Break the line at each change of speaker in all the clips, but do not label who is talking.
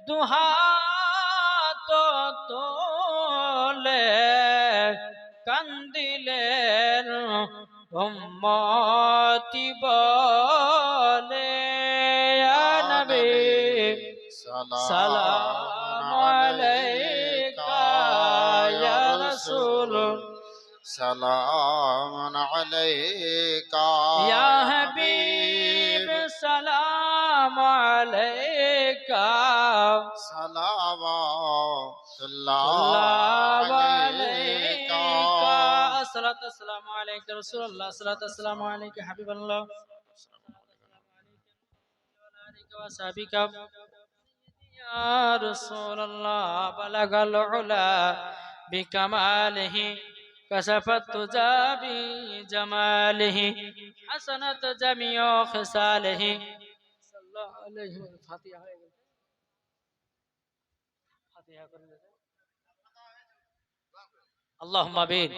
দুহাত তোলে কান্দিলেন উম্মতি বলে ইয়া নবী সালাম আলাইকা ইয়া রাসূল
সালাম আলাইকা
ইয়া হাবিব সালাম আলাইকা
সালাওয়াতুল্লাহ আলাইকা
আসসালাতু ওয়াসসালামু আলাইকা রাসূলুল্লাহ সাল্লাল্লাহু আলাইহি ওয়াসাল্লাম আলাইকা হাবিবাল্লাহ ওয়া সাহাবিকা ইয়া রাসূলুল্লাহ বালাগাল উলা বিকামালিহি كشفت تجابي جماله حسنت جميع خصاله صلى الله عليه وسلم اللهم آمين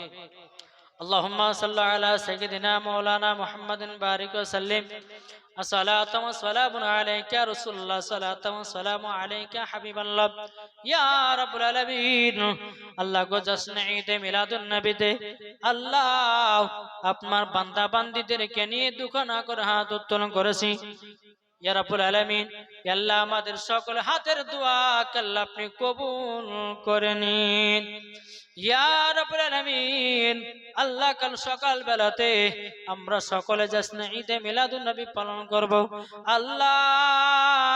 اللهم صل على سيدنا مولانا محمد بارك وسلم الصلاة والسلام عليك يا رسول الله صلاة والسلام عليك حبيب الله يا رب العالمين আল্লাহ গো জশ্নে ঈদে মিলাদুন নবীতে আল্লাহ আপনার বান্দা বান্দীদেরকে নিয়ে দুঃখ না করে হাত উত্তোলন করেছি ইয়া রাব্বুল আলামিন আল্লাহ আমাদের সকল হাতের দোয়া আল্লাহ আপনি কবুল করে নিন ইয়া রাব্বুল আলামিন আল্লাহ কাল সকাল বেলাতে আমরা সকলে জশ্নে ঈদে মিলাদুন নবী পালন করব আল্লাহ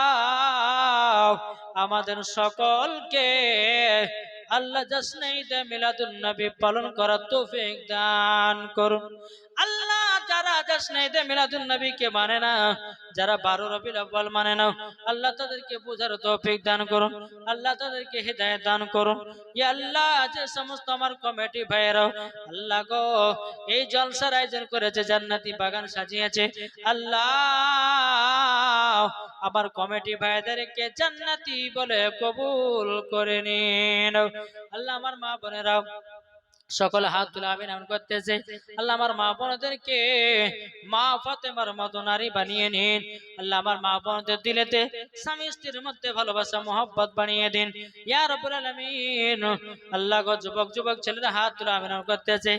আমাদের সকলকে আল্লাহ জশ্নে ঈদে মিলাদুন নবী পালন করার তৌফিক দান করুন আল্লাহ যারা জশ্নে ঈদে মিলাদুন নবীকে মানে না যারা 12 রবিউল আউয়াল মানে না আল্লাহ তাদেরকে বুঝার তৌফিক দান করুন আল্লাহ তাদেরকে হিদায়াত দান করুন ইয়া আল্লাহ যে সমস্ত আমার কমিটি ভাইরা আল্লাহ গো এই জলসার আয়োজন করেছে জান্নাতি বাগান সাজিয়েছে আল্লাহ আমার কমিটি ভাইদেরকে জান্নাতি বলে কবুল করে নিন আল্লাহ আমার মা বোনেরা সকল হাত তুলে আমিন আমিন করতেছে আল্লাহ আমার মা বোনদেরকে মা ফাতেমার মতো নারী বানিয়ে নিন আল্লাহ আমার মা বোনদের দিলেতে স্বামী স্ত্রীর মধ্যে ভালোবাসা মোহব্বত বানিয়ে দিন ইয়া রাব্বুল আলামিন আল্লাহ গো যুবক যুবক ছেলেরা হাত তুলে আমিন আমিন করতেছে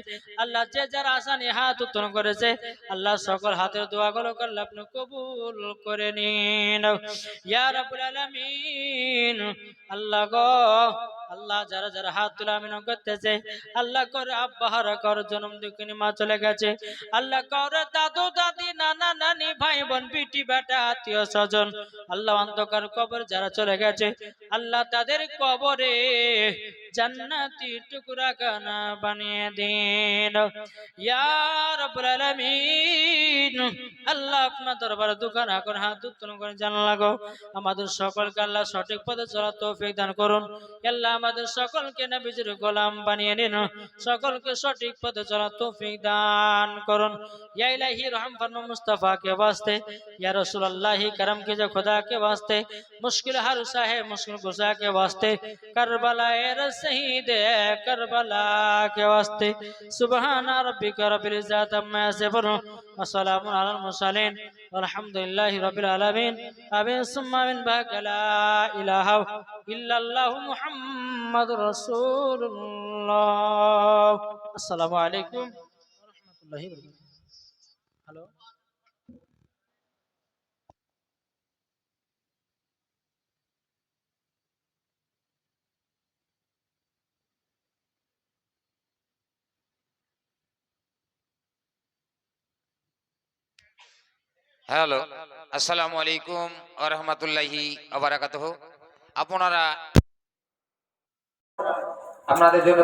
আল্লাহ যে যারা আশা নিয়ে হাত উত্তোলন করেছে আল্লাহ সকল হাতের দোয়াগুলো আল্লাহ আপনি কবুল করে নিন ইয়া রাব্বুল আলামিন আল্লাহ গো আল্লাহ যারা যারা হাত তুলে আমিন করতেছে আল্লাহ করে আব্বাহারা কর জন্ম দুঃখিনী মা চলে গেছে আল্লাহ করে দাদু দাদি নানা নানি ভাই বোন বিটি বেটা আত্মীয় স্বজন আল্লাহ অন্ধকার কবর যারা চলে গেছে আল্লাহ তাদের কবরে জান্নাতি টুকরা খানা বানিয়ে দিন ইয়া রাব্বুল আলামিন আল্লাহ আপনার দরবারে দোকান এখন হাত উত্তোলন করে জানালা গো আমাদের সকলকে আল্লাহ সঠিক পথে চলার তৌফিক দান করুন আল্লাহ আমাদের সকলকে নবীজির গোলাম বানিয়ে নিন সকলকে সঠিক পথে চলার তৌফিক দান করুন ইয়া ইলাহি রহম ফরমা মুস্তাফা के वास्ते या रसूलुल्लाह करम कीजिए खुदा के वास्ते मुश्किल हर साहे मुश्किल गुसा के वास्ते करबला शहीद करबला के वास्ते सुबहान रब्बिक रब्बिल इज्जति अम्मा यसिफून व सलामुन अलल मुरसलीन वल्हम्दुलिल्लाहि रब्बिल आलामीन आमीन सुम्मा आमीन ला इलाहा इल्लल्लाह मुहम्मदुर रासूलुल्लाह अस्सलामु आलैकुम व रहमतुल्लाहि व बाराकातुहू हेलो
হ্যালো আসসালামু আলাইকুম ওয়া রাহমাতুল্লাহি ওয়া বারাকাতুহু আপনাদের জন্য